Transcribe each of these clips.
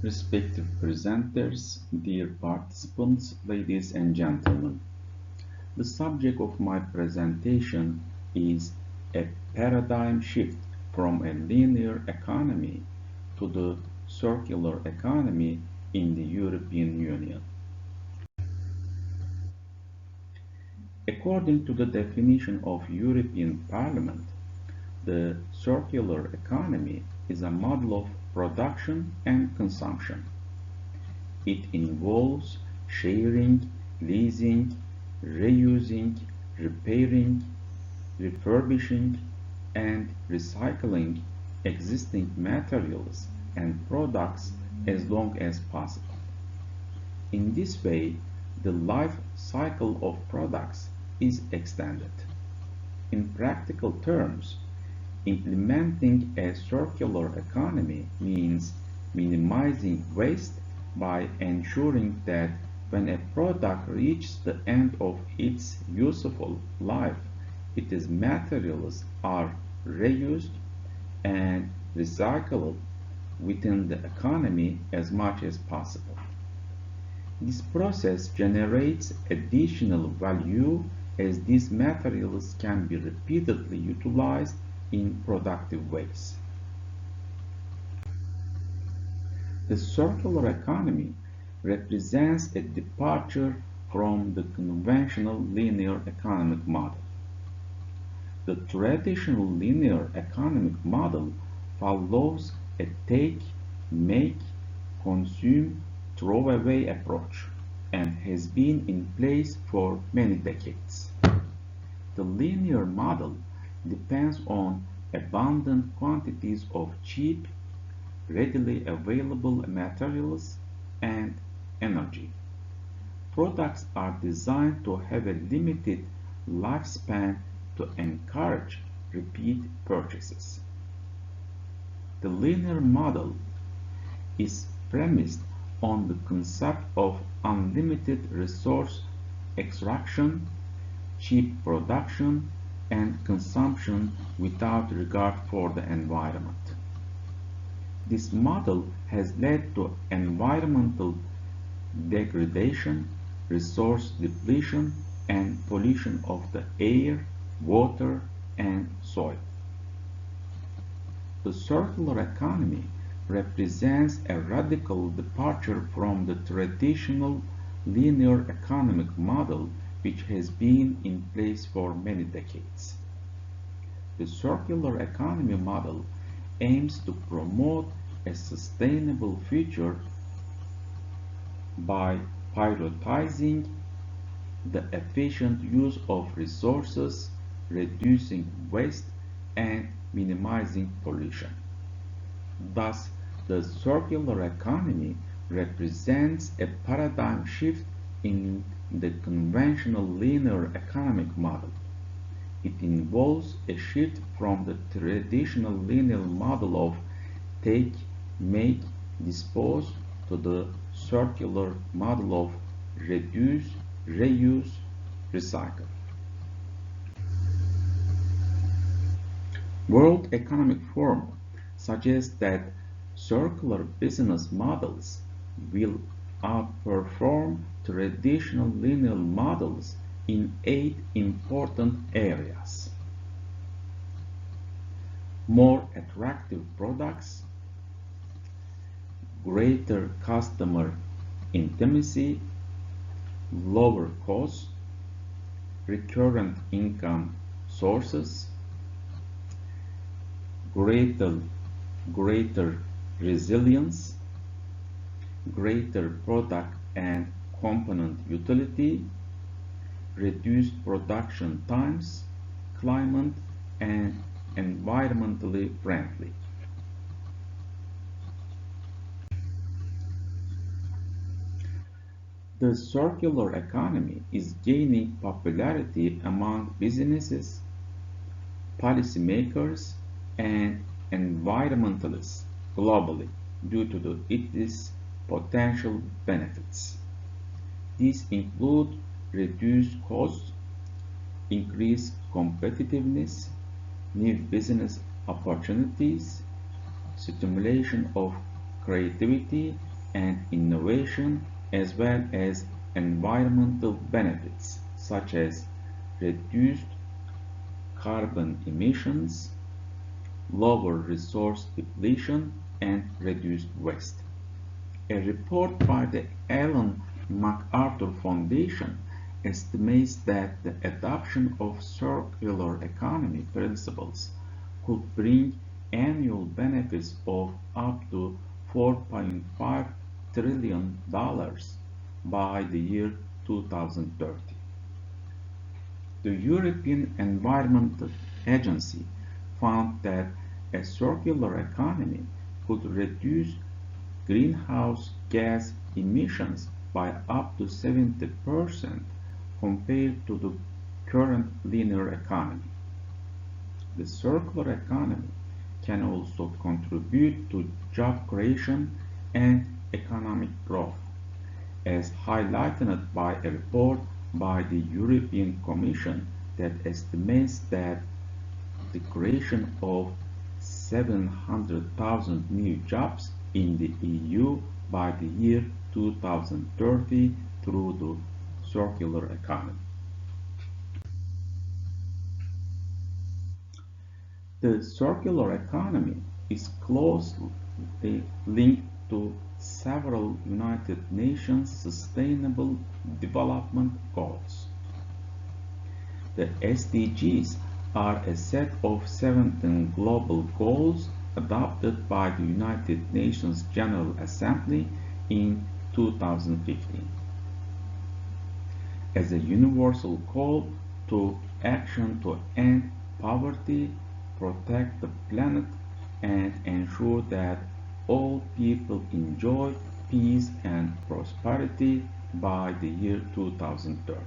Respected presenters, dear participants, ladies and gentlemen, the subject of my presentation is a paradigm shift from a linear economy to the circular economy in the European Union. According to the definition of European Parliament, the circular economy is a model of production and consumption. It involves sharing, leasing, reusing, repairing, refurbishing, and recycling existing materials and products as long as possible. In this way, the life cycle of products is extended. In practical terms, implementing a circular economy means minimizing waste by ensuring that when a product reaches the end of its useful life, its materials are reused and recycled within the economy as much as possible. This process generates additional value as these materials can be repeatedly utilized in productive ways. The circular economy represents a departure from the conventional linear economic model. The traditional linear economic model follows a take, make, consume, throw away approach and has been in place for many decades. The linear model depends on abundant quantities of cheap, readily available materials and energy. Products are designed to have a limited lifespan to encourage repeat purchases. The linear model is premised on the concept of unlimited resource extraction, cheap production, and consumption without regard for the environment. This model has led to environmental degradation, resource depletion, and pollution of the air, water, and soil. The circular economy represents a radical departure from the traditional linear economic model which has been in place for many decades. The circular economy model aims to promote a sustainable future by prioritizing the efficient use of resources, reducing waste, and minimizing pollution. Thus, the circular economy represents a paradigm shift in the conventional linear economic model. It involves a shift from the traditional linear model of take, make, dispose to the circular model of reduce, reuse, recycle. World Economic Forum suggests that circular business models will outperform traditional linear models in 8 important areas: more attractive products, greater customer intimacy, lower costs, recurrent income sources, greater resilience, greater product and component utility, reduced production times, climate and environmentally friendly. The circular economy is gaining popularity among businesses, policymakers, and environmentalists globally due to its potential benefits. These include reduced costs, increased competitiveness, new business opportunities, stimulation of creativity, and innovation, as well as environmental benefits such as reduced carbon emissions, lower resource depletion, and reduced waste. A report by the Ellen MacArthur Foundation estimates that the adoption of circular economy principles could bring annual benefits of up to $4.5 trillion by the year 2030. The European Environment Agency found that a circular economy could reduce greenhouse gas emissions by up to 70% compared to the current linear economy. The circular economy can also contribute to job creation and economic growth, as highlighted by a report by the European Commission that estimates that the creation of 700,000 new jobs in the EU by the year 2030 through the circular economy. The circular economy is closely linked to several United Nations Sustainable Development Goals. The SDGs are a set of 17 global goals adopted by the United Nations General Assembly in 2015 as a universal call to action to end poverty, protect the planet, and ensure that all people enjoy peace and prosperity by the year 2030.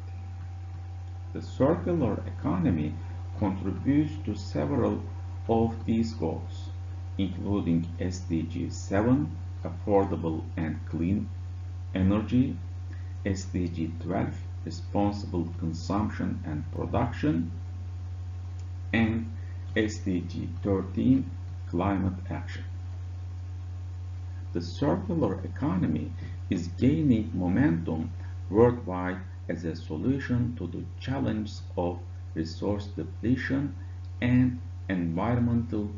The circular economy contributes to several of these goals, including SDG 7, affordable and clean energy, SDG 12, responsible consumption and production, and SDG 13, climate action. The circular economy is gaining momentum worldwide as a solution to the challenges of resource depletion and environmental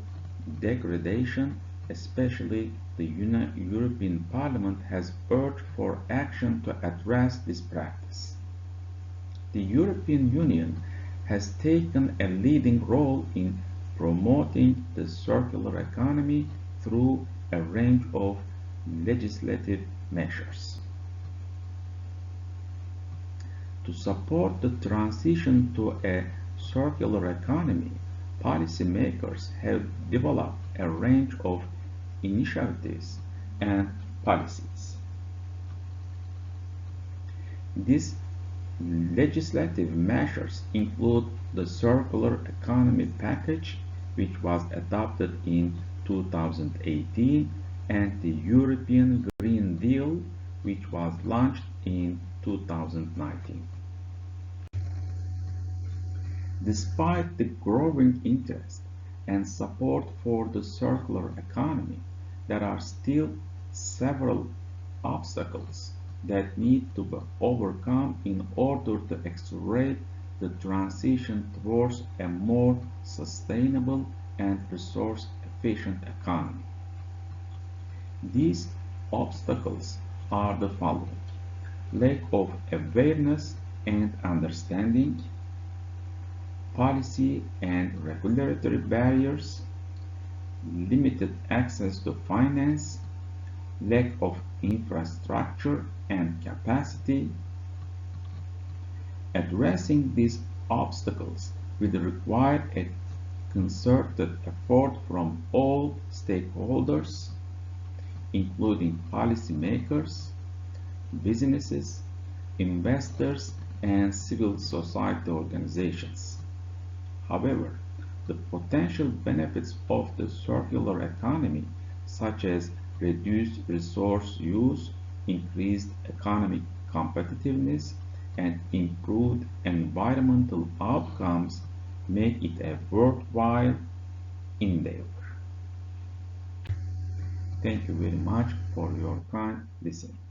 degradation. Especially the European Parliament has urged for action to address this practice. The European Union has taken a leading role in promoting the circular economy through a range of legislative measures. To support the transition to a circular economy, policymakers have developed a range of initiatives and policies. These legislative measures include the Circular Economy Package, which was adopted in 2018, and the European Green Deal, which was launched in 2019. Despite the growing interest and support for the circular economy, there are still several obstacles that need to be overcome in order to accelerate the transition towards a more sustainable and resource-efficient economy. These obstacles are the following: lack of awareness and understanding, policy and regulatory barriers, limited access to finance, lack of infrastructure and capacity. Addressing these obstacles will require a concerted effort from all stakeholders, including policymakers, businesses, investors, and civil society organizations. However, the potential benefits of the circular economy, such as reduced resource use, increased economic competitiveness, and improved environmental outcomes, make it a worthwhile endeavor. Thank you very much for your kind listening.